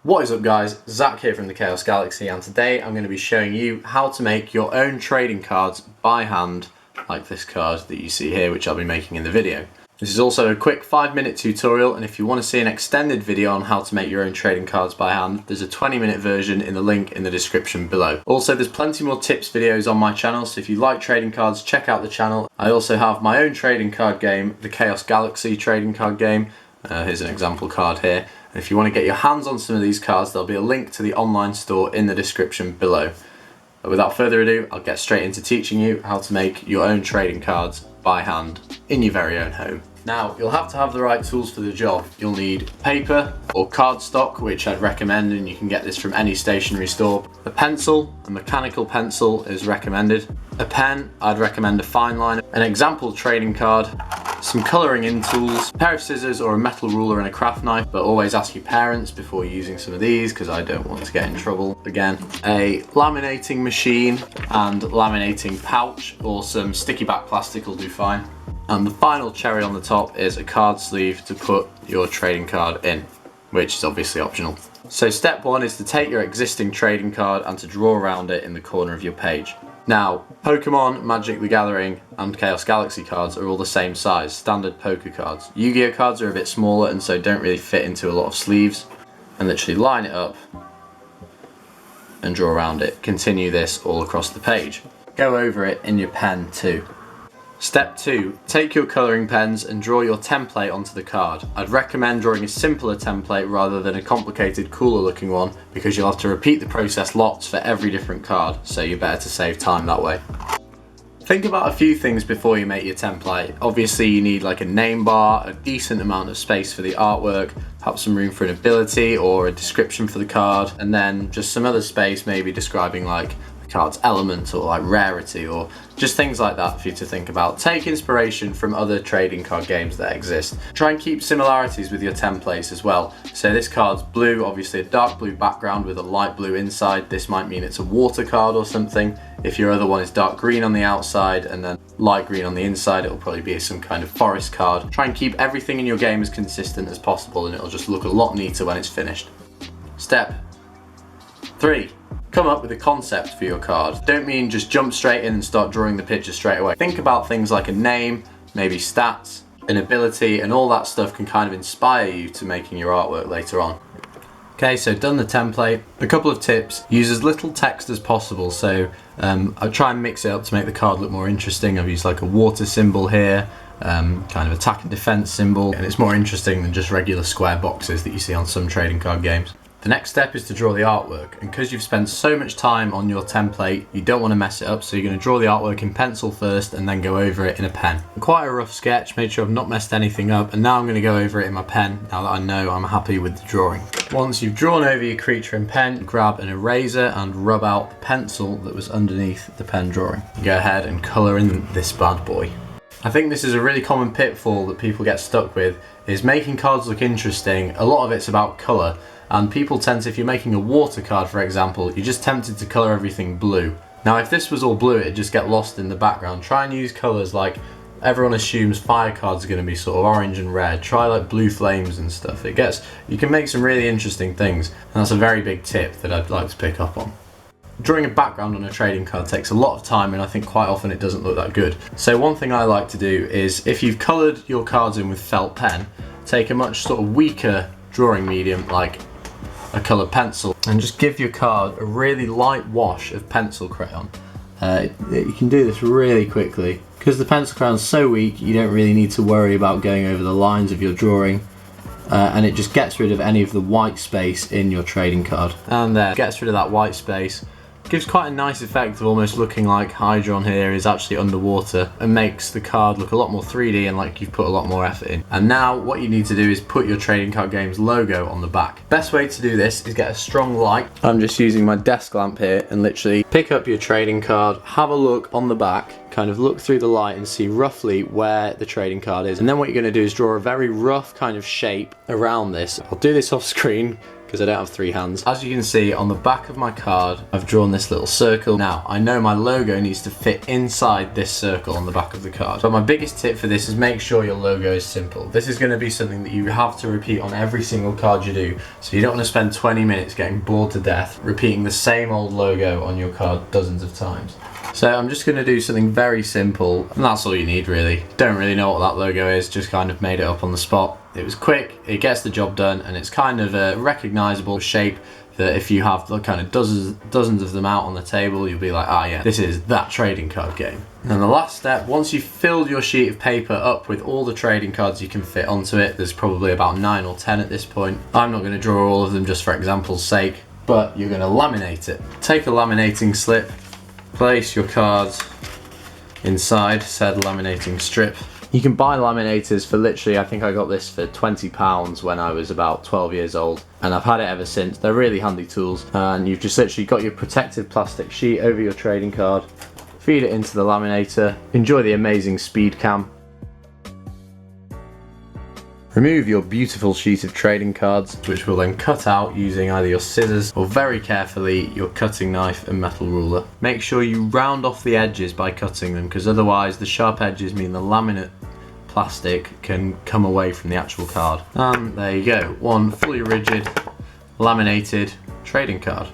What is up guys, Zach here from the Chaos Galaxy, and today I'm going to be showing you how to make your own trading cards by hand, like this card that you see here, which I'll be making in the video. This is also a quick 5-minute tutorial, and if you want to see an extended video on how to make your own trading cards by hand, there's a 20-minute version in the link in the description below. Also, there's plenty more tips videos on my channel, so if you like trading cards, check out the channel. I also have my own trading card game, the Chaos Galaxy trading card game. Here's an example card here. And if you want to get your hands on some of these cards, there'll be a link to the online store in the description below. But without further ado, I'll get straight into teaching you how to make your own trading cards by hand in your very own home. Now, you'll have to have the right tools for the job. You'll need paper or cardstock, which I'd recommend, and you can get this from any stationery store. A pencil, a mechanical pencil is recommended. A pen, I'd recommend a fine line. An example trading card, some colouring in tools, a pair of scissors or a metal ruler and a craft knife, but always ask your parents before using some of these because I don't want to get in trouble again. A laminating machine and laminating pouch, or some sticky back plastic will do fine. And the final cherry on the top is a card sleeve to put your trading card in, which is obviously optional. So step one is to take your existing trading card and to draw around it in the corner of your page. Now, Pokemon, Magic the Gathering and Chaos Galaxy cards are all the same size, standard poker cards. Yu-Gi-Oh cards are a bit smaller and so don't really fit into a lot of sleeves. And literally line it up and draw around it. Continue this all across the page. Go over it in your pen too. Step 2. Take your colouring pens and draw your template onto the card. I'd recommend drawing a simpler template rather than a complicated, cooler looking one, because you'll have to repeat the process lots for every different card, so you're better to save time that way. Think about a few things before you make your template. Obviously you need like a name bar, a decent amount of space for the artwork, perhaps some room for an ability or a description for the card, and then just some other space maybe describing like card's element or like rarity or just things like that for you to think about. Take inspiration from other trading card games that exist. Try and keep similarities with your templates as well. So this card's blue, obviously a dark blue background with a light blue inside. This might mean it's a water card or something. If your other one is dark green on the outside and then light green on the inside, it'll probably be some kind of forest card. Try and keep everything in your game as consistent as possible and it'll just look a lot neater when it's finished. Step 3. Come up with a concept for your card. Don't mean just jump straight in and start drawing the picture straight away. Think about things like a name, maybe stats, an ability, and all that stuff can kind of inspire you to making your artwork later on. Okay, so done the template. A couple of tips. Use as little text as possible. So I try and mix it up to make the card look more interesting. I've used like a water symbol here, kind of attack and defense symbol, and it's more interesting than just regular square boxes that you see on some trading card games. The next step is to draw the artwork, and because you've spent so much time on your template, you don't want to mess it up, so you're going to draw the artwork in pencil first and then go over it in a pen. Quite a rough sketch, made sure I've not messed anything up, and now I'm going to go over it in my pen, now that I know I'm happy with the drawing. Once you've drawn over your creature in pen, grab an eraser and rub out the pencil that was underneath the pen drawing. Go ahead and colour in this bad boy. I think this is a really common pitfall that people get stuck with, is making cards look interesting. A lot of it's about colour. And people tend to, if you're making a water card for example, you're just tempted to colour everything blue. Now if this was all blue, it'd just get lost in the background. Try and use colours like, everyone assumes fire cards are going to be sort of orange and red. Try like blue flames and stuff. You can make some really interesting things, and that's a very big tip that I'd like to pick up on. Drawing a background on a trading card takes a lot of time, and I think quite often it doesn't look that good. So one thing I like to do is, if you've coloured your cards in with felt pen, take a much sort of weaker drawing medium like a coloured pencil and just give your card a really light wash of pencil crayon. You can do this really quickly. Because the pencil crayon's so weak, you don't really need to worry about going over the lines of your drawing, and it just gets rid of any of the white space in your trading card. And there, gets rid of that white space. Gives quite a nice effect of almost looking like Hydron here is actually underwater, and makes the card look a lot more 3D and like you've put a lot more effort in. And now what you need to do is put your trading card game's logo on the back. Best way to do this is get a strong light. I'm just using my desk lamp here and literally pick up your trading card, have a look on the back, kind of look through the light and see roughly where the trading card is. And then what you're going to do is draw a very rough kind of shape around this. I'll do this off screen because I don't have 3 hands. As you can see on the back of my card, I've drawn this little circle. Now, I know my logo needs to fit inside this circle on the back of the card. But my biggest tip for this is make sure your logo is simple. This is going to be something that you have to repeat on every single card you do. So you don't want to spend 20 minutes getting bored to death repeating the same old logo on your card dozens of times. So I'm just going to do something very simple, and that's all you need really. Don't really know what that logo is, just kind of made it up on the spot. It was quick, it gets the job done, and it's kind of a recognisable shape that if you have the kind of dozens of them out on the table, you'll be like, ah yeah, this is that trading card game. And the last step, once you've filled your sheet of paper up with all the trading cards you can fit onto it, there's probably about 9 or 10 at this point. I'm not going to draw all of them just for example's sake, but you're going to laminate it. Take a laminating slip, place your cards inside said laminating strip. You can buy laminators for literally, I think I got this for £20 when I was about 12 years old, and I've had it ever since. They're really handy tools, and you've just literally got your protective plastic sheet over your trading card, feed it into the laminator, enjoy the amazing speed cam. Remove your beautiful sheet of trading cards, which will then cut out using either your scissors or very carefully your cutting knife and metal ruler. Make sure you round off the edges by cutting them, because otherwise the sharp edges mean the laminate plastic can come away from the actual card. And there you go, one fully rigid laminated trading card.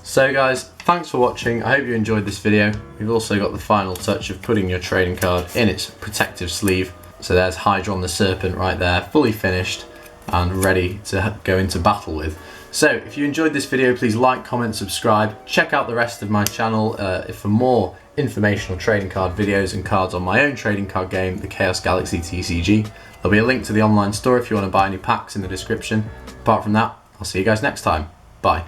So guys, thanks for watching. I hope you enjoyed this video. We've also got the final touch of putting your trading card in its protective sleeve. So there's Hydron the Serpent right there, fully finished and ready to go into battle with. So if you enjoyed this video, please like, comment, subscribe. Check out the rest of my channel for more informational trading card videos and cards on my own trading card game, the Chaos Galaxy TCG. There'll be a link to the online store if you want to buy any packs in the description. Apart from that, I'll see you guys next time. Bye.